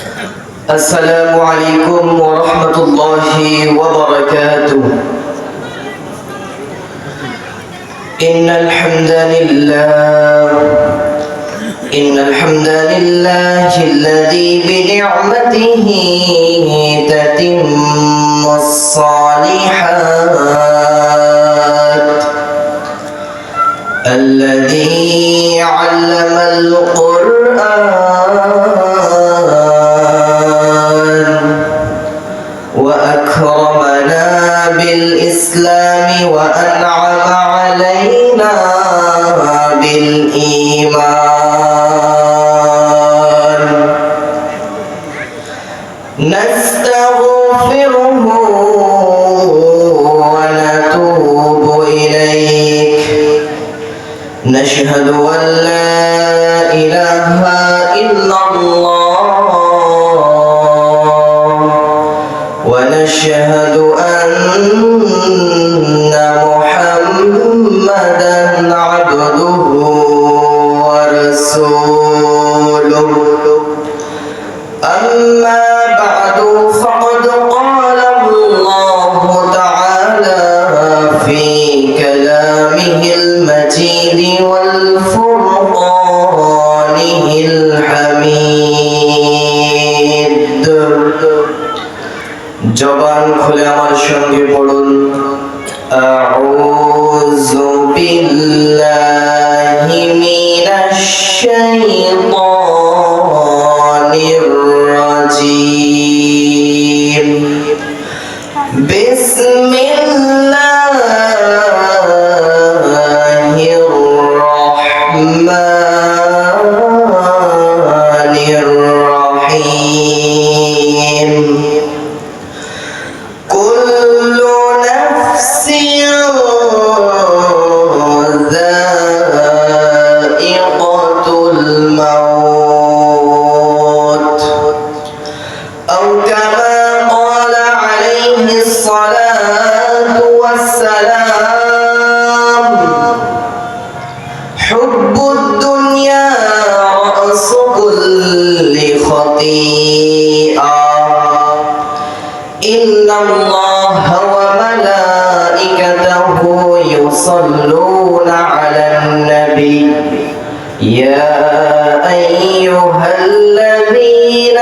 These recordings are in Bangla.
السلام عليكم ورحمة الله وبركاته. إن الحمد لله الذي بنعمته تتم الصالحات، الذي علم القرآن وأكرمنا بالإسلام وأنعم علينا بالإيمان. نستغفره ونتوب إليك، نشهد أن لا إله إلا الله، ونشهد أن محمدا عبده ورسوله. أما بعد، فقد قال الله تعالى في كلامه المجيد والفرقانه الحميد। জবান খুলে আমার সঙ্গে পড়ুন, আউযু বিল্লাহি মিনাশ শাইতানির রাজীম। বিসমিল্লাহির রহমানির রহিম। কুল্লু নাফসিন যায়িকাতুল মাউত, আও কামা ক্বালা আলাইহিস সালাতু ওয়াসসালাম, হুব্বুদ দুনিয়া রা'সু কুল্লি খাতিআ। إن الله وملائكته يصلون على النبي يا أيها الذين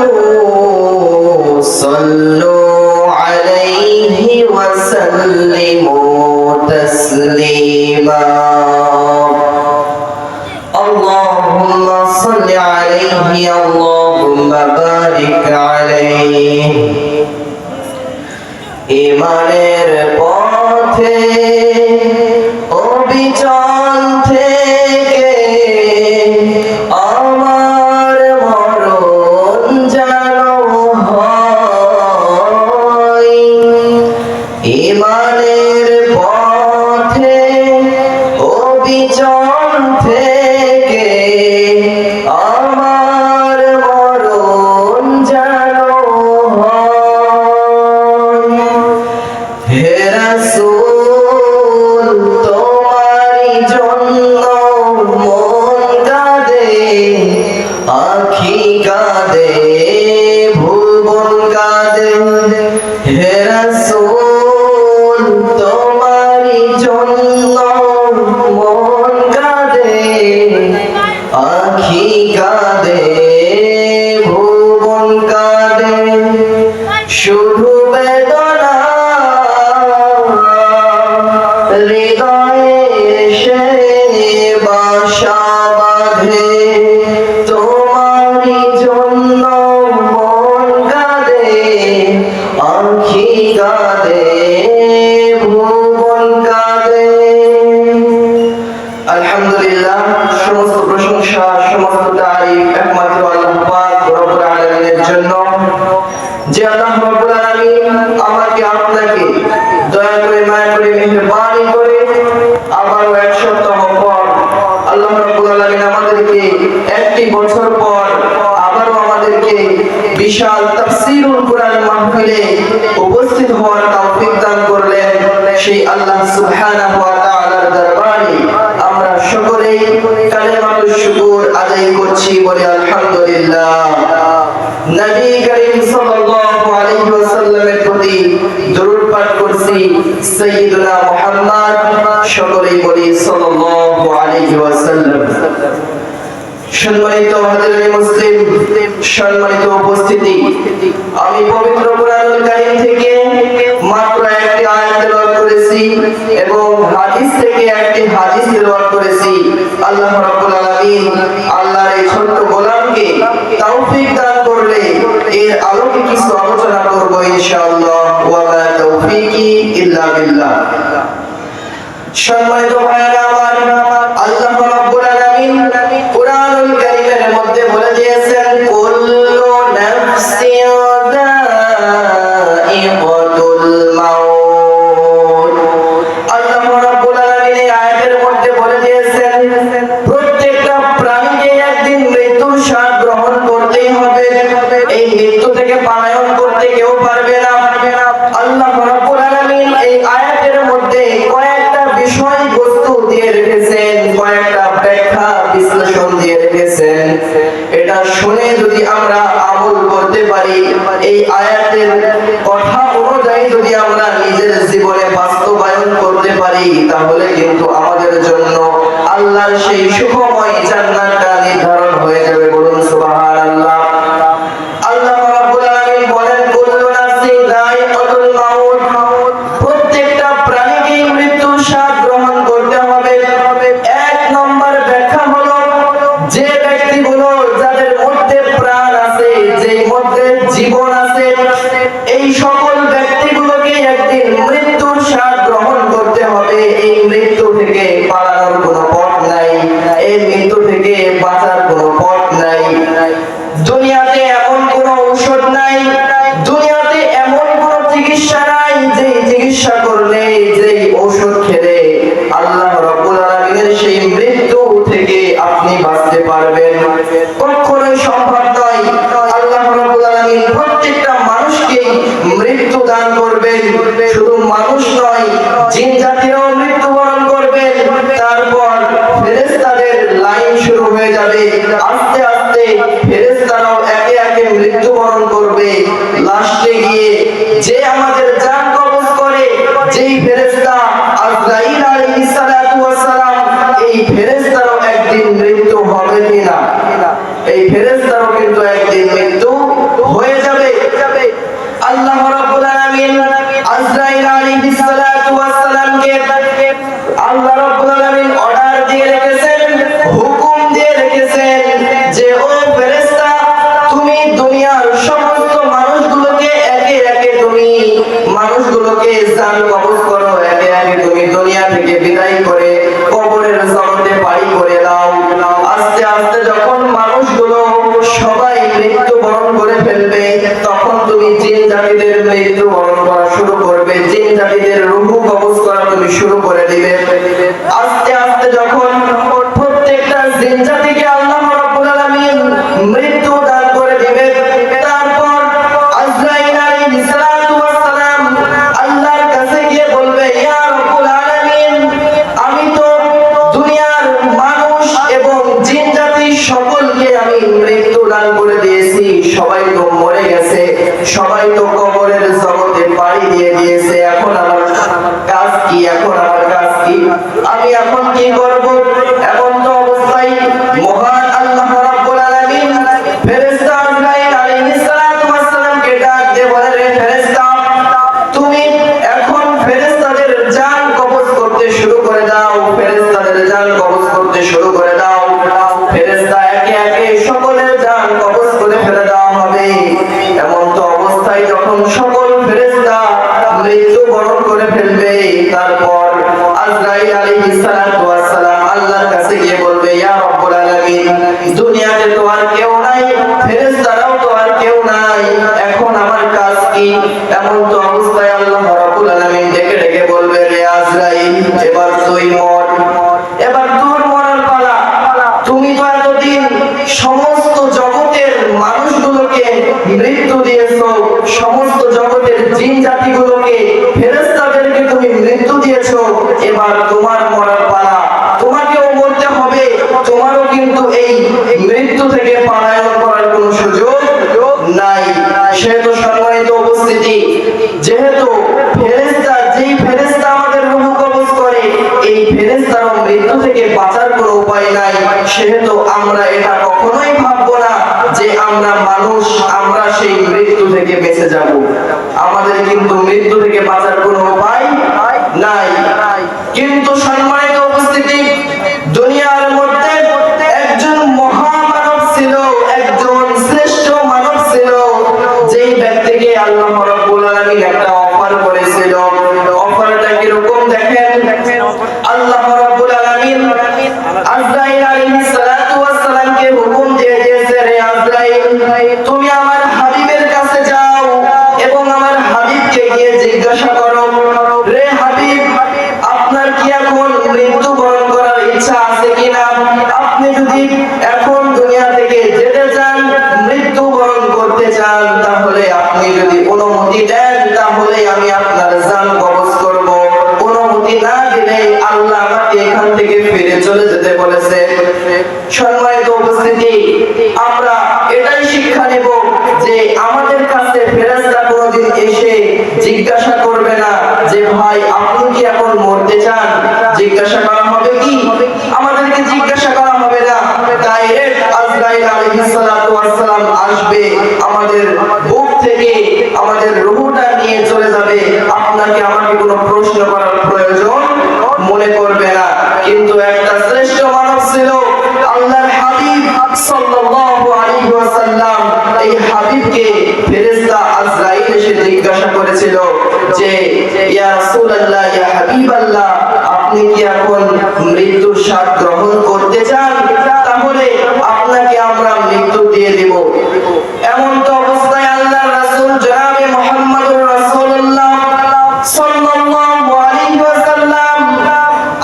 آمنوا صلوا عليه وسلموا تسليما. اللهم صل عليه، اللهم بارك عليه। ইমানের পথে অবিচল থেকে আমার মরণ যেন হয়। ইমানের পথে অবিচল থেকে আমার মরণ যেন হয়। হে রাসূল, তোমারই জন্য মন কাঁদে, আখি কাঁদে, ভুবন কাঁদে। হে রাসূল, তোমারই জন্য মন কাঁদে, আখি কাঁদে, ভুবন কাঁদে। শুধু বেদনা হৃদয়ে এসে বাসা বাঁধে, তোমারই জন্য মন কাঁদে, আখি কাঁদে, ভুবন কাঁদে। আলহামদুলিল্লাহ, সমস্ত প্রশংসা, সমস্ত তারিফ একমাত্র আল্লাহ পাক রব্বুল আলামিনের জন্য, যে আল্লাহ রব্বুল আলামিন আমাকে আপনাকে দয়া করে, মায়া করে, মেহেরবানি করে আবারও এক সপ্তাহ পর আল্লাহ রব্বুল আলামিন আমাদেরকে একটি বছর পর আবারও আমাদেরকে বিশাল তাফসীরুল কুরআন মাহফিলে উপস্থিত হওয়ার তৌফিক দান করলেন। সেই আল্লাহ সুবহানাহু ওয়া তাআলার দরবারে আমরা সকলেই কালেমাতুশ শুকর আদায় করছি। করছি, বলি আলহামদুলিল্লাহ। নবী করিম সাল্লাল্লাহু আলাইহি ওয়াসাল্লামের প্রতি দরুদ পাঠ করছি, সাইয়্যিদুনা মুহাম্মদ, সকলেই বলি সাল্লাল্লাহু আলাইহি ওয়াসাল্লাম। সম্মানিত হাজিরে মুসলিম, সম্মানিত উপস্থিতি, আমি পবিত্র কুরআনুল কারীম থেকে মাত্র একটি আয়াত তেলাওয়াত করেছি এবং হাদিস থেকে একটি হাদিস তেলাওয়াত করেছি। আল্লাহ রাব্বুল আলামিন আল্লাহর এই ছোট্ট গোলামকে তৌফিক দান করলে এর আলোকে কিছু আলোচনা করব ইনশাআল্লাহ। ওয়া মা তৌফিকি ইল্লা বিল্লাহ। সম্মানিত ভাইরা আমার, আল্লাহ রাব্বুল আলামিন কুরআনুল কারীমের মধ্যে বলে দিয়েছেন, কুল্লু নাফসিন যায়িকাতুল মাউত। আল্লাহ রাব্বুল আলামিন এই আয়াতের মধ্যে বলে দিয়েছেন, প্রত্যেকটা প্রাণীকে একদিন মৃত্যুর স্বাদ গ্রহণ করতেই হবে। এই মৃত্যু থেকে পলায়ন করতে কেউ পারবে না। আল্লাহ রাব্বুল আলামিন এই আয়াতের মধ্যে কয়েকটা বিষয়বস্তু দিয়ে রেখেছেন, কয়েকটা ব্যাখ্যা বিশ্লেষণ দিয়ে রেখেছেন। এটা শুনে যদি আমরা আমল করতে পারি, এই আয়াতের কথা অনুযায়ী যদি আমরা নিজের জীবনে বাস্তবায়ন করতে পারি, তাহলে কিন্তু আমাদের জন্য আল্লাহর সেই সুখময় জান্নাতটা নির্ধারণ হয়ে যাবে। বলুন সুবহানাল্লাহ। আল্লাহ রাব্বুল আলামিন বলেন, কুল্লু নাফসিন যায়িকাতুল মাউত। প্রত্যেকটা প্রাণীকে মৃত্যুর স্বাদ গ্রহণ করতে হবে। এক নম্বর ব্যাখ্যা হলো, যে ব্যক্তিগুলো যাদের মধ্যে প্রাণ আছে, যে মধ্যে জীবন আছে, এই সকল ব্যক্তিগুলোকে একদিন মৃত্যুর স্বাদ গ্রহণ করতে হবে। এই মৃত্যু থেকে পালানোর কোনো পথ নাই, এই মৃত্যু থেকে বাঁচার কোনো পথ নাই। দুনিয়াতে এমন কোনো ঔষধ নাই, দুনিয়াতে এমন কোনো চিকিৎসা নাই যে চিকিৎসা করলে, যে ঔষধ খেলে আল্লাহ রাব্বুল আলামিনের সেই মৃত্যু থেকে আপনি বাঁচতে পারবেন। কখনোই সম্ভব নয়। আল্লাহ রাব্বুল আলামিন প্রত্যেকটা মানুষকে মৃত্যু দান করবেন। শুধু মানুষ নয়, জিন জাতিরাও মৃত্যুবরণ করবেন। তারপর ফেরেশতাদের লাইন শুরু হয়ে যাবে। আস্তে আস্তে ফেরেশতারাও একে একে মৃত্যুবরণ করবে। লাস্টে গিয়ে যে আমাদের জান কবজ করে, যেই ফেরেশতা আজরাইল আলাইহিস সালাতু ওয়াস সালাম, এই ফেরেশতারও একদিন মৃত্যু হবে কিনা? এই ফেরেশতারও কিন্তু একদিন মৃত্যু হয়ে যাবে। আল্লাহ রাব্বুল আলামিন আজরাইল আলাইহিস সালাতু ওয়াস সালামকে আল্লাহ রাব্বুল আলামিন অর্ডার দিয়ে রেখেছেন, হুকুম দিয়ে রেখেছেন যে, ও ফেরেশতা, তুমি দুনিয়ার সমস্ত মানুষগুলোকে একে একে তুমি মানুষগুলোকে জান কবজ করো, একে একে তুমি দুনিয়া থেকে বিদায় করে কবরের জগতে পাড়ি করে দাও। আস্তে আস্তে যখন মানুষগুলো সবাই মৃত্যুবরণ করে ফেলবে, তখন তুমি জিন জাতিদের মৃত্যুবরণ করা শুরু করবে, জিন জাতিদের রূহ কবজ করা তুমি শুরু করে দিবে। আস্তে আস্তে যখন প্রত্যেকটা জিন জাতিকে আল্লাহ রাব্বুল আলামিন মৃত্যু দান করে দিবে, তারপর আজরাইল আলাইহিস সালাতু ওয়াস সালাম আল্লাহর কাছে গিয়ে বলবে, ইয়া রাব্বুল আলামিন, আমি তো দুনিয়ার মানুষ এবং জিন জাতি সকলকে আমি মৃত্যু দান করে দিয়েছি, সবাই তো মরে গেছে, সবাই তো কবরের জগতে পাড়ি দিয়ে দিয়েছে। এখন আমার কাজ কি? এখন আমার কাজ কি? আমি এখন কি করব? এমন তো অবস্থায় মহান আল্লাহ রাব্বুল আলামিন ফেরেশতা আজরাইল আলাইহিস সালাতু ওয়াস সালামকে ডাক দিয়ে বলে, রে ফেরেশতা, তুমি এখন ফেরেশতাদের জান কবজ করতে শুরু করে দাও, ফেরেশতাদের জান কবজ করতে শুরু করে দাও। ফেরেশতা একে একে সকলের জান কবজ করে ফেলে দেওয়া হবে। এমন তো অবস্থায় যখন সকল ফেরেশতা মৃত্যুবরণ করে ফেলবে, তারপর আজরাইল আলাইহিস সালাতু ওয়াস সালাম আল্লাহর কাছে গিয়ে বলবে, ইয়া রাব্বুল আলামিন, দুনিয়াতে তো আর কেউ নাই, ফেরেশতারাও তো আর কেউ নাই, এখন আমার কাজ কি? এমন তো অবস্থায় আল্লাহ রাব্বুল আলামিন ডেকে ডেকে বলবে, রে আজরাইল, এবার তুই মর, এবার তোর মরার পালা। তুমি তো এতদিন সমস্ত জগতের মানুষগুলোকে মৃত্যু দিয়েছো, সমস্ত জগতের জিন জাতিগুলোকে, ফেরেশতাদেরকে তুমি মৃত্যু দিয়েছো, এবার তোমার মরার পালা, তোমাকেও মরতে হবে, তোমারও কিন্তু এই মৃত্যু থেকে থেকে পলায়ন করার কোনো সুযোগ নাই। সেহেতু সম্মানিত উপস্থিতি, যেহেতু ফেরেশতা, যেই ফেরেশতা আমাদের রূহ কবজ করে, এই ফেরেশতার মৃত্যু থেকে বাঁচার কোনো উপায় নাই। সেহেতু আমরা এটা কখনোই ভাববো না যে আমরা মানুষ, আমরা সেই মৃত্যু থেকে বেঁচে যাব। আমাদের কিন্তু মৃত্যু থেকে বাঁচার কোনো উপায় নাই। কিন্তু সম্মানিত উপস্থিতি, দুনিয়ার মধ্যে একজন মহামানব ছিল, একজন শ্রেষ্ঠ মানব ছিল, যেই ব্যক্তিকে আল্লাহ রাব্বুল আলামিন একটা অফার করেছিল। অফারটা কি রকম দেখেন। আল্লাহ রাব্বুল আলামিন আজরাইল আলাইহিস সালাতু ওয়াস সালামকে হুকুম দিয়ে দিয়েছে, রে আজরাইল, তুমি আমার হাবিবের কাছে যাও এবং আমার হাবিবকে গিয়ে জিজ্ঞাসা করো, রে হাবিব, আপনার কি এখন মৃত্যুবরণ করার ইচ্ছা আছে কিনা? আপনি যদি এখন দুনিয়া থেকে যেতে চান, মৃত্যুবরণ করতে চান, তাহলে আপনি যদি অনুমতি দেন, তাহলে আমি আপনার জান কবজ করব। অনুমতি না দিলে আল্লাহ আমাকে এখান থেকে ফিরে চলে যেতে বলেছে। সম্মানিত উপস্থিতি, আমরা এটাই শিক্ষা নেব যে আমাদের কাছে ফেরেশতা কোনোদিন এসে জিজ্ঞাসা করবে না যে ভাই আপনি কি এখন মরতে চান। জিজ্ঞাসা করা হবে কি? আমাদেরকে জিজ্ঞাসা করা হবে না। ডাইরেক্ট আজরাইল আলাইহিস সালাতু ওয়াস সালাম আসবে, আমাদের বুক থেকে আমাদের রূহটা নিয়ে চলে যাবে। আপনাকে আমাকে কোনো প্রশ্ন করার প্রয়োজন মনে করবে না। কিন্তু একটা শ্রেষ্ঠ মানব ছিল আল্লাহর হাবিব সাল্লাল্লাহু আলাইহি ওয়াসাল্লাম। এই হাবিবকে ফেরেশতা আজরাইল এসে জিজ্ঞাসা করেছিল যে ইয়া রাসূলুল্লাহ, ইয়া হাবিবাল্লাহ, আপনি কি এখন মৃত্যুর স্বাদ গ্রহণ করতে চান? তাহলে আপনাকে আমরা মৃত্যু দিয়ে দেব। এমন তো অবস্থায় আল্লাহর রাসূল জনাবে মুহাম্মদুর রাসূলুল্লাহ সাল্লাল্লাহু আলাইহি ওয়াসাল্লাম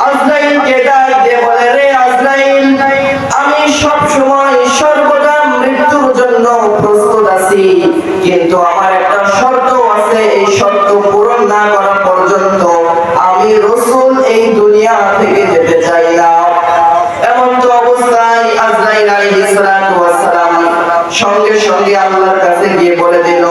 আজরাইলকে ডাক দিয়ে বলে, রে আজরাইল, আমি সব সময় সর্বদা মৃত্যুর জন্য প্রস্তুত আছি, কিন্তু আমার একটা শর্ত আছে। এই শর্ত পূরণ না করা পর্যন্ত আমি রাসূল এই দুনিয়া থেকে যেতে চাই না। এমন তো অবস্থায় আজরাইল আলাইহিস সালাতু ওয়াস সালাম সঙ্গে সঙ্গে আল্লাহর কাছে গিয়ে বলে দিল,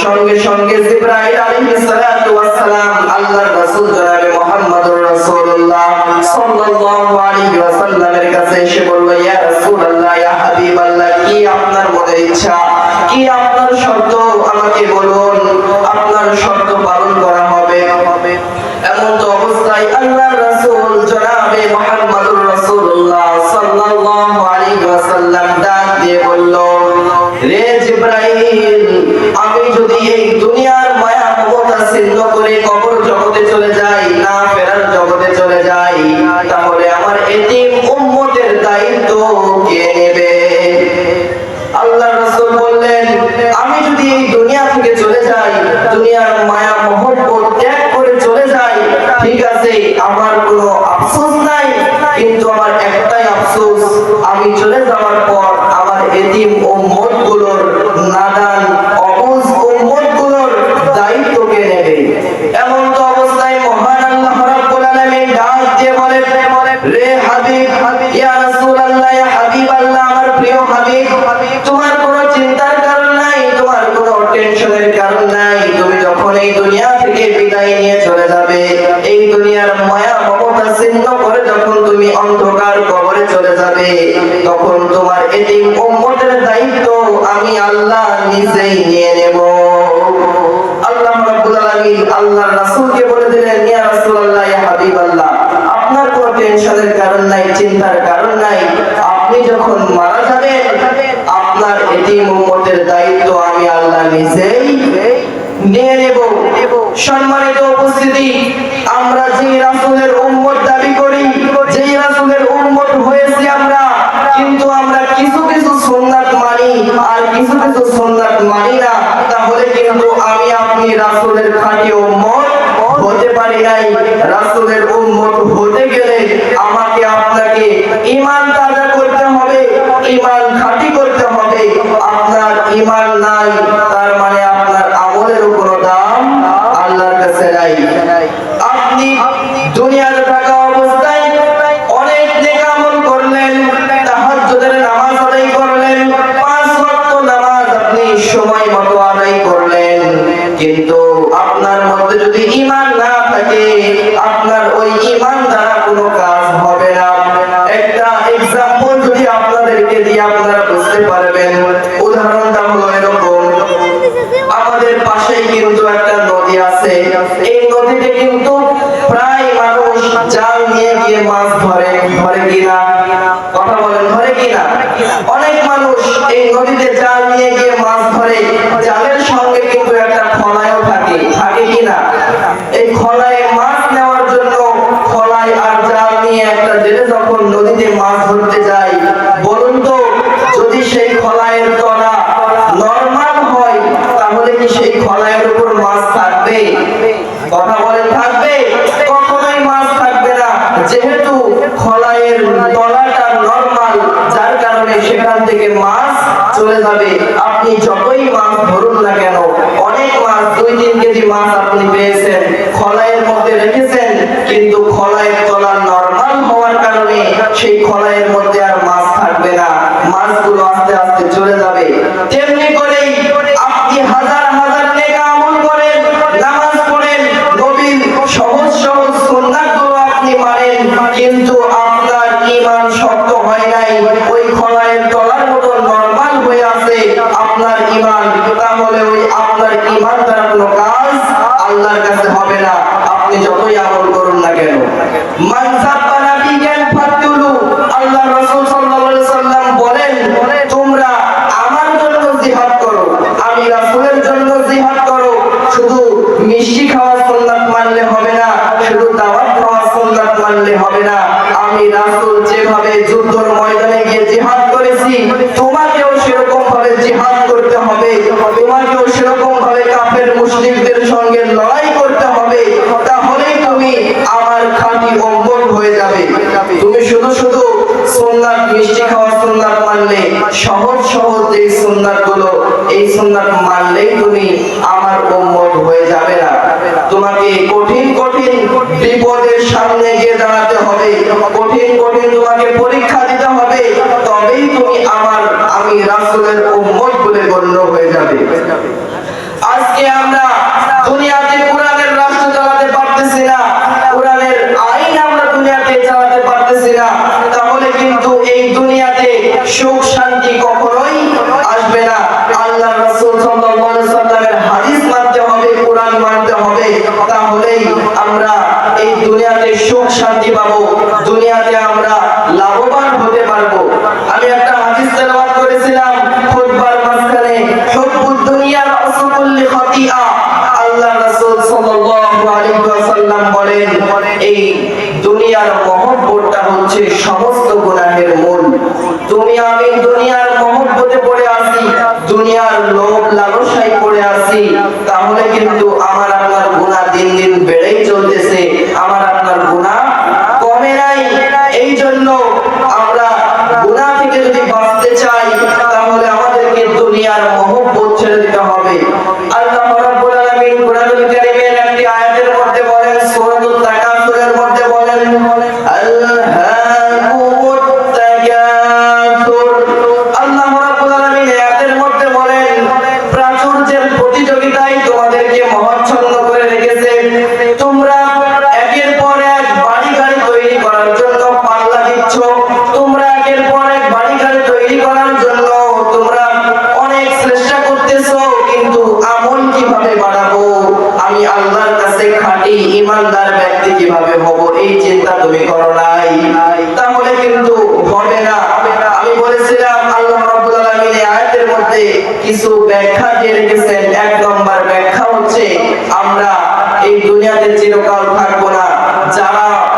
সঙ্গে সঙ্গে জিবরাইল আলাইহিস সালাতু ওয়াস সালাম আল্লাহর রাসূল জনাবে মুহাম্মদুর রাসূলুল্লাহ সাল্লাল্লাহু আলাইহি ওয়াসাল্লামের কাছে এসে বলল, ইয়া রাসূলুল্লাহ, ইয়া হাবিবাল্লাহ, কি আপনার মনের ইচ্ছা, কি আপনার শর্ত, আমাকে বলুন, আপনার শর্ত পালন করা হবে। এমন তো অবস্থায় আল্লাহর রাসূল জনাবে মুহাম্মদুর রাসূলুল্লাহ সাল্লাল্লাহু আলাইহি ওয়াসাল্লাম ডাক দিয়ে বলল, রে জিবরাইল, আমি যদি এই দুনিয়ার মায়া মমতা ছিন্ন করে কবর জগতে চলে যাই, না ফেরার জগতে চলে যাই, তাহলে আমার এতিম উম্মতের দায়িত্ব কে নেবে? আল্লাহর রাসূল বললেন, আমি যদি এই দুনিয়া থেকে চলে যাই, দুনিয়ার মায়া মহব্বত ত্যাগ করে চলে যাই, ঠিক আছে, আমার কোনো আফসোস নাই, কিন্তু আমার একটাই আফসোস, আমি চলে যাওয়ার পর আমার এতিম উম্মতগুলোর, নাদান অবুঝ উম্মতগুলোর দায়িত্ব কে নেবে? এমন তো অবস্থায় মহান আল্লাহ রাব্বুল আলামিন ডাক দিয়ে বলেন, রে হাবিব, ইয়া রাসূলুল্লাহ, ইয়া হাবিবাল্লাহ, আমার প্রিয় হাবিব, তোমার কোনো চিন্তার কারণ নাই, তোমার কোনো টেনশনের কারণ নাই। তুমি যখন এই দুনিয়া থেকে বিদায় নিয়ে চলে যাবে, এই দুনিয়ার মায়া মমতা ছিন্ন করে যখন তুমি অন্ধকার কবরে চলে যাবে, তখন তোমার এতিম উম্মতের দায়িত্ব আমি আল্লাহ নিজেই নিয়ে নেব। আল্লাহ রাব্বুল আলামিন আল্লাহর রাসূলকে বলে দিলেন, ইয়া রাসূলুল্লাহ, ইয়া হাবিবাল্লাহ, আপনার কোনো টেনশনের কারণ নাই, চিন্তার কারণ নাই। আপনি যখন মারা যাবেন, আপনার এতিম উম্মতের দায়িত্ব আমি আল্লাহ নিজেই নিয়ে নেব। সম্মানিত উপস্থিতি, আমরা যে রাসূলের উম্মত দাবি করি, যে রাসূলের উম্মত হয়েছি আমরা, কিন্তু আমরা কিছু কিছু সুন্নাত মানি আর কিছু কিছু সুন্নাত মানি না, তাহলে কিন্তু আমি আপনি রাসূলের খাঁটি উম্মত হতে পারি নাই। রাসূলের উম্মত হতে গেলে আমাকে আপনাকে ঈমান তাজা করতে হবে, ঈমান খাঁটি করতে হবে। আপনার ঈমান নাই, তার মানে আপনার আমলের কোনো দাম আল্লাহর কাছে নাই। আপনি দুনিয়াতে থাকা অবস্থায় অনেক নেক আমল করলেন, তাহাজ্জুদের নামাজ আদায় করলেন, আসতে পারবেন। উদাহরণটা হলো এরকম, আমাদের পাশেই কিন্তু একটা নদী আছে। এই নদীতে কিন্তু প্রায় মানুষ জাল নিয়ে গিয়ে মাছ ধরে, ধরে কিনা? কথা বলেন, ধরে কিনা? অনেক মানুষ এই নদীতে জাল নিয়ে গিয়ে মাছ ধরে। জালের সঙ্গে কিন্তু একটা খলাইও থাকে, থাকে কিনা? এই খলায়ে মাছ নেওয়ার জন্য খলাই আর জাল নিয়ে একটা জেলে যখন নদীতে মাছ ধরতে যায়, বলুন তো যদি সেই খলায়ের তলা নরমাল হয় তাহলে কি সেই খলায়ের উপর মাছ থাকবে? কথা বলেন, থাকবে? কখনোই মাছ থাকবে না, যেহেতু খলায়ের তলাটা নরমাল, যার কারণে সেখান থেকে মাছ চলে যাবে। আপনি যতই মাছ ধরুন না কেন, অনেক মাছ 2-3 কেজি মাছ আপনি পেয়েছেন, খলায়ের মধ্যে রেখেছেন, কিন্তু খলায়ের তলা নরমাল হওয়ার কারণে সেই খলায়ের মধ্যে আর মাছ থাকবে না, মাছগুলো আস্তে আস্তে চলে যাবে। তেমনি করেই আপনি হাজার হাজার নেক আমল করেন, নামাজ পড়েন, নবীর সহজ সহজ সুন্নাতগুলো আপনি মানেন, কিন্তু আপনার ঈমান শক্ত হয় নাই, ওই খলায়ের তলার মতো নরমাল হয়ে আছে আপনার ঈমান, তাহলে ওই আপনার ঈমান দ্বারা কোনো কাজ আল্লাহর কাছে হবে না, আপনি যতই আমল করুন না কেন। মান সাব্বা নাবিয়ান ফাতুলু, আল্লাহ রাসূল সাল্লাল্লাহু আলাইহি সাল্লাম বলেন, তোমরা আমার জন্য জিহাদ করো, আমি রাসূলের জন্য জিহাদ করো। শুধু মিষ্টি খাওয়া সুন্নাত মানলে হবে না, শুধু দাওয়াত খাওয়া সুন্নাত মানলে হবে না। আমি রাসূল যেভাবে যুদ্ধের ময়দানে গিয়ে জিহাদ করেছি, তোমাকেও সেরকম ভাবে জিহাদ করতে হবে, তোমাকেও সেরকম ভাবে কাফের মুশরিকদের সঙ্গে লড়াই করতে হবে, তাহলেই তুমি আমার খাঁটি উম্মত হয়ে যাবে। তুমি শুধু শুধু সুন্নাত, মিষ্টি খাওয়া সুন্নাত মানলে, সহজ সহজ যে সুন্নাতগুলো, এই সুন্নাত মানলেই তুমি আমার উম্মত হয়ে যাবে না। তোমাকে কঠিন কঠিন বিপদের সামনে গিয়ে দাঁড়াতে হবে, কঠিন কঠিন তোমাকে পরীক্ষা দিতে হবে, তবেই তুমি আমি রাসূলের উম্মত বলে গণ্য হয়ে যাবে। আজকে আমরা দুনিয়াতে কোরআনের রাষ্ট্র চালাতে পারতেছি না, কোরআনের আইন আমরা দুনিয়াতে চালাতে পারতেছি না, তাহলে কিন্তু এই দুনিয়াতে সুখ শান্তি কখনোই আসবে না। আল্লাহ রাসূল সাল্লাল্লাহু আলাইহি সাল্লামের হাদিস মানতে হবে, কোরআন মানতে হবে, তাহলেই আমরা এই দুনিয়াতে সুখ শান্তি পাবো, দুনিয়াতে আমরা লাভবান হতে পারবো। আমি একটা হাদিস তেলাওয়াত করেছিলাম খুতবার মাঝখানে, হুব্বুদ দুনিয়া রাসূল কুল্লি খাতিআ, আল্লাহ রাসূল সাল্লাল্লাহু আলাইহি ওয়াসাল্লাম বলেন, এই দুনিয়ার মহব্বতটা হচ্ছে সমস্ত গুনাহের মূল। তুমি আমি দুনিয়ার মহব্বতে পড়ে আছি, দুনিয়ার লোভ লালসায় পড়ে আছি, তাহলে কিন্তু আমার আপনার গুনাহ দিন দিন বেড়েই চলতেছে, আমার আপনার গুনাহ কমে নাই। এই জন্য আমরা গুনাহ থেকে যদি বাঁচতে চাই, তাহলে আমাদেরকে দুনিয়ার মহব্বত ছেড়ে দিতে হবে। আল্লাহ রাব্বুল আলামিন কোরআনুল কারীমের একটি আয়াতের মধ্যে বলেন, সূরাতুত তাকাসুরের মধ্যে বলেন, আলহাকুমুত তাকাসুর, আল্লাহ রাব্বুল আলামিন আয়াতের মধ্যে বলেন, প্রাচুর্যের প্রতিযোগিতায় তোমাদেরকে মহচ্ছন্ন করে রেখেছে, তোমরা একের পর এক বাড়ি গাড়ি তৈরি করার জন্য পাল্লা দিচ্ছ, তোমরা একের পর এক বাড়ি গাড়ি তৈরি করার জন্য তোমরা অনেক চেষ্টা করতেছো, কিন্তু আমল কিভাবে বাড়াবো, আমি আল্লাহর কাছে খাঁটি ঈমানদার ব্যক্তি কিভাবে হব, এই চিন্তা তুমি করো নাই, তাহলে কিন্তু হবে না। আমি বলেছিলাম আল্লাহ রাব্বুল আলামিন এই আয়াতের মধ্যে কিছু ব্যাখ্যা দিয়ে রেখেছেন। এক নম্বর ব্যাখ্যা হচ্ছে, আমরা এই দুনিয়াতে চিরকাল থাকবো না,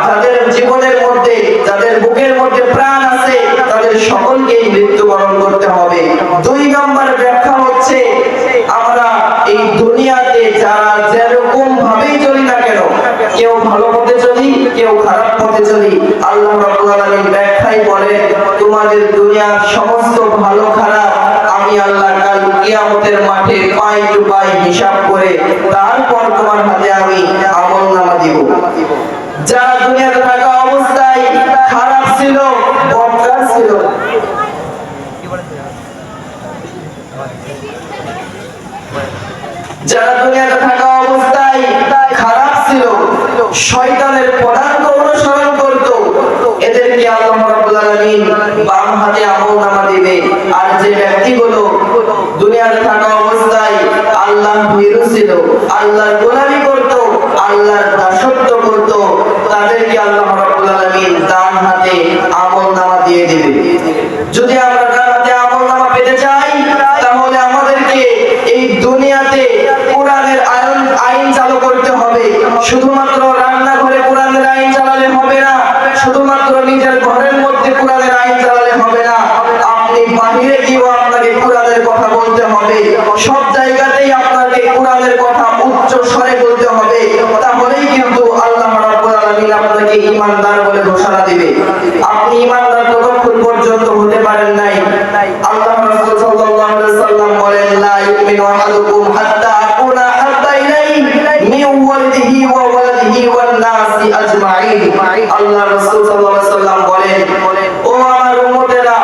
যাদের জীবনের মধ্যে, যাদের বুকের মধ্যে প্রাণ আছে, তাদের সকলকেই মৃত্যুবরণ করতে হবে। দুই নম্বর ব্যাখ্যা হচ্ছে, আমরা এই দুনিয়াতে যারা যেরকম ভাবেই চলি না কেন, কেউ ভালো পথে চলি, কেউ খারাপ পথে চলি, আল্লাহ রাব্বুল আলামিন ব্যাখ্যায় বলেন, তোমাদের দুনিয়ার সমস্ত ভালো খারাপ আমি আল্লাহ কাল কিয়ামতের মাঠে পাই টু পাই হিসাব করে তারপর তোমার হাতে আমি আমলনামা দিব। যারা দুনিয়াতে থাকা অবস্থায় খারাপ ছিল, বদকার ছিল, যারা দুনিয়াতে থাকা অবস্থায় খারাপ ছিল, শয়তানের পদাঙ্ক অনুসরণ করত, এদেরকে আল্লাহ রাব্বুল আলামিন আলামিন বাম হাতে আমলনামা দিবে। আর যে ব্যক্তিগুলো দুনিয়াতে থাকা অবস্থায় আল্লাহ ভীরু ছিল, আল্লাহর গোলামি করত, আল্লাহর দাসত্ব করত, তাদেরকে আল্লাহ রাব্বুল আলামিন ডান হাতে আমলনামা দিয়ে দিবে। যদি আমরা ডান হাতে আমলনামা পেতে চাই, তাহলে আমাদেরকে এই দুনিয়াতে কোরআনের আইন চালু করতে হবে। শুধুমাত্র রান্নাঘরে কোরআনের আইন চালালে হবে না, শুধুমাত্র নিজের ঘরের মধ্যে কোরআনের আইন চালালে হবে না, আপনি বাহিরে গিয়েও আপনাকে কোরআনের কথা বলতে হবে। সব জায়গাতেই আপনাকে কোরআনের কথা উচ্চ স্বরে বলতে হবে। তাহলেই কিন্তু আল্লাহ রাব্বুল আলামিন আপনাকে ঈমানদার বলে ঘোষণা দিবে। আপনি ঈমানদার ততক্ষণ পর্যন্ত হতে পারেন নাই। আল্লাহ রাসূল সাল্লাল্লাহু আলাইহি ওয়াসাল্লাম বলেন, লা ইউমিনু আহাদুকুম হাত্তা আকুনা হাব্বা ইলাইহি মিন ওয়ালিদিহি ওয়া ওয়ালাদিহি ওয়ান নাসি আজমাইন। আল্লাহ রাসূল সাল্লাল্লাহু আলাইহি ওয়াসাল্লাম বলেন, ও আমার উম্মতেরা,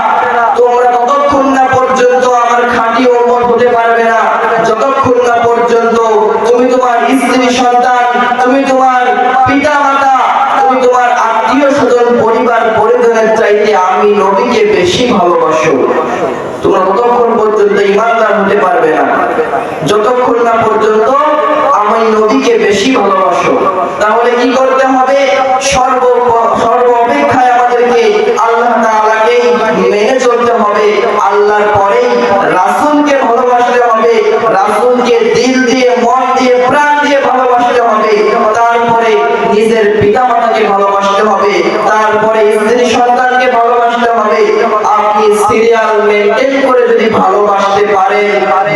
তোমরা ততক্ষণ না পর্যন্ত আমার খাঁটি উম্মত হতে পারবে না যতক্ষণ না পর্যন্ত তুমি তোমার স্ত্রী সন্তান, তুমি তোমার পিতা মাতা, তুমি তোমার আত্মীয় স্বজন পরিবার পরিজনের চাইতে আমি নবীকে বেশি ভালোবাসো। তোমরা ততক্ষণ পর্যন্ত ঈমানদার হতে পারবে না যতক্ষণ না পর্যন্ত আমি নবীকে বেশি ভালোবাসো। তাহলে কি করতে হবে? সর্ব অপেক্ষায় আমাদেরকে আল্লাহ তাআলাকে মেনে চলতে হবে। আল্লাহর পরেই রাসূলকে ভালোবাসতে হবে, রাসূলকে দিল দিয়ে, মন দিয়ে, প্রাণ দিয়ে ভালোবাসতে হবে। তারপরে নিজের পিতামাতাকে ভালোবাসতে হবে, তারপরে স্ত্রী সন্তানকে ভালোবাসতে হবে। আপনি সিরিয়াল মেইনটেইন করে যদি ভালোবাসতে পারেন,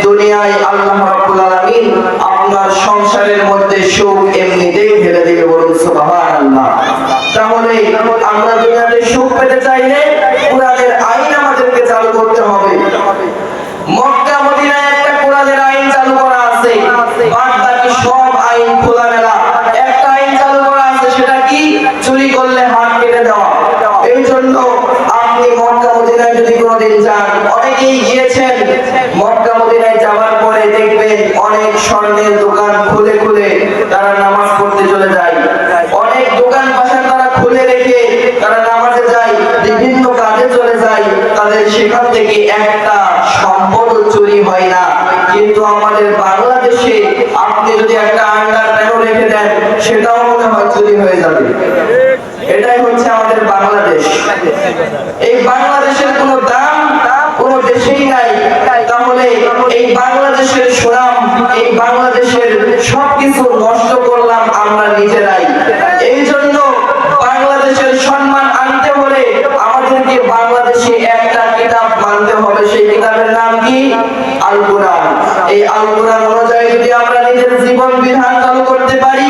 দুনিয়ায় আল্লাহ রাব্বুল আলামিন আপনার সংসারের মধ্যে সুখ এমনিতেই ঢেলে দিবে। বলুন সুবহানাল্লাহ। তাহলে আমরা দুনিয়াতে সুখ পেতে চাইলে কোরআনের আইন আমাদেরকে চালু করতে হবে। মক্কা মদিনায় একটা কোরআনের আইন চালু করা আছে, বাদ বাকি সব আইন খোলামেলা। একটা আইন চালু করা আছে, সেটা কি? চুরি করলে হাত কেটে দেওয়া। এই জন্য আপনি মক্কা মদিনায় যদি কোনোদিন যান, অনেকেই গিয়েছেন, মক্কা মদিনায় যাওয়ার পরে দেখবেন অনেক স্বর্ণের দোকান খুলে খুলে তারা নামাজ পড়তে চলে যায়। অনেক দোকান পাশে তারা খুলে রেখে তারা নামাজে যায়, বিভিন্ন কাজে চলে যায়। তাদের সেখান থেকে একটা সম্পদ চুরি হয় না। কিন্তু আমাদের বাংলাদেশে আপনি যদি একটা আন্ডারপ্যান্টও রেখে দেন, সেটাও মনে হয় চুরি হয়ে যাবে। এটাই হচ্ছে আমাদের বাংলাদেশ। এই বাংলাদেশের কোনো দাম কোনো দেশেই নাই। তাহলে এই বাংলাদেশের সুনাম, এই বাংলাদেশের সবকিছু নষ্ট করলাম আমরা নিজেরাই। এই জন্য বাংলাদেশের সম্মান আনতে হলে আমাদেরকে বাংলাদেশে একটা কিতাব মানতে হবে। সেই কিতাবের নাম কি? আল কোরআন। এই আল কোরআন অনুযায়ী যদি আমরা নিজের জীবন বিধান চালু করতে পারি,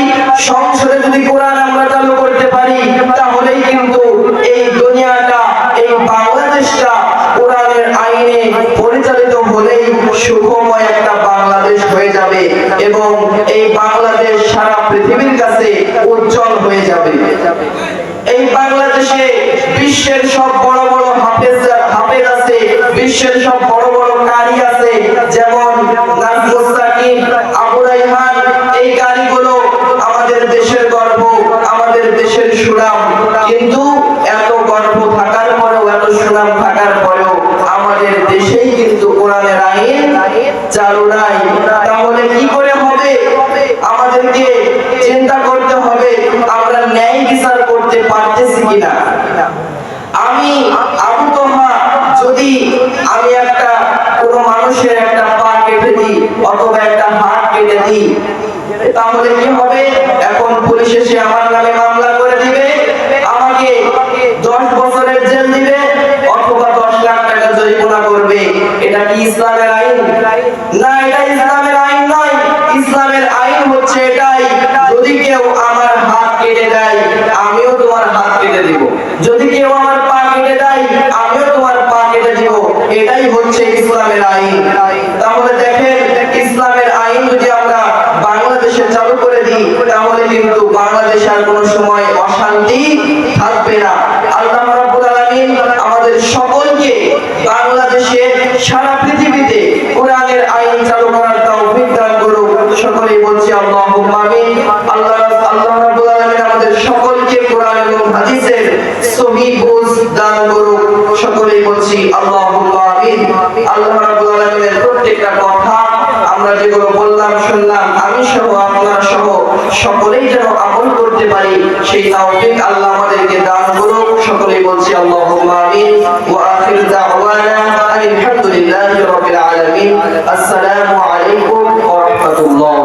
সংসদে যদি কোরআন আমরা চালু করতে পারি, তাহলেই কিন্তু এই দুনিয়াটা, এই বাংলাদেশটা কোরআনের আইনে পরিচালিত হলেই সুখময় একটা বাংলাদেশ হয়ে যাবে এবং এই বাংলাদেশ সারা পৃথিবীর কাছে উজ্জ্বল হয়ে যাবে। এই বাংলাদেশে বিশ্বের সব বড় বড় হাফেজ আছে, বিশ্বের সব বড় বড় কারি আছে, যেমন নাজমুস সাকিব, আবু রায়হান। এই কারিগুলো আমাদের দেশের গর্ব, আমাদের দেশের সুনাম। কিন্তু এত গর্ব থাকার পরেও, এত সুনাম থাকার পরেও আমাদের দেশেই কিন্তু কোরআনের আইন চালু নাই। তাহলে কি করে হবে? আমাদেরকে চিন্তা করতে হবে আমরা ন্যায় বিচার করতে পারতেছি কিনা। আমি আবু তোহা যদি আমি একটা কোনো মানুষের একটা পা কেটে দিই অথবা একটা হাত কেটে দিই, তাহলে কি হবে? এখন পুলিশ এসে আমার নামে মামলা করে দিবে, আমাকে 10 বছরের জেল দিবে অথবা 10 লাখ টাকা জরিমানা করবে। এটা কি ইসলামের আইন? না, এটা ইসলামের আইন নয়। ইসলামের আইন হচ্ছে এটাই, যদি কেউ আমার হাত কেটে দেয় আমিও তোমার হাত কেটে দিব, যদি কেউ আমার পা কেটে দেয় আমিও তোমার পা কেটে দিব। এটাই হচ্ছে ইসলামের আইন। তাহলে দেখেন, ইসলামের আইন যদি আমরা বাংলাদেশে চালু করে দিই, তাহলে কিন্তু বাংলাদেশে আর কোনো সময় অশান্তি থাকবে না। আল্লাহ রাব্বুল আলামিন আমাদের সকলকে বাংলাদেশে, সারা পৃথিবীতে কোরআনের আইন চালু করার তৌফিক দান করুন। সকলেই বলছি আল্লাহুম্মা আমিন। আল্লাহ রাব্বুল আলামিন আমাদের সকলকে কোরআন এবং হাদিসের সহিহ বুঝ দান করুন। বলছি আল্লাহুম্মা আমিন। আল্লাহ রাব্বুল আলামিনের প্রত্যেকটা কথা আমরা যেগুলো বললাম শুনলাম, আমি সহ আপনারা সহ সকলেই যেন আমল করতে পারি, সেই তাওফিক আল্লাহ আমাদেরকে দান করুন। সকলেই বলছি আল্লাহুম্মা আমিন। ওয়া আখির দাওয়ানা আলহামদুলিল্লাহি রাব্বিল আলামিন। আসসালামু আলাইকুম ওয়া রাহমাতুল্লাহ।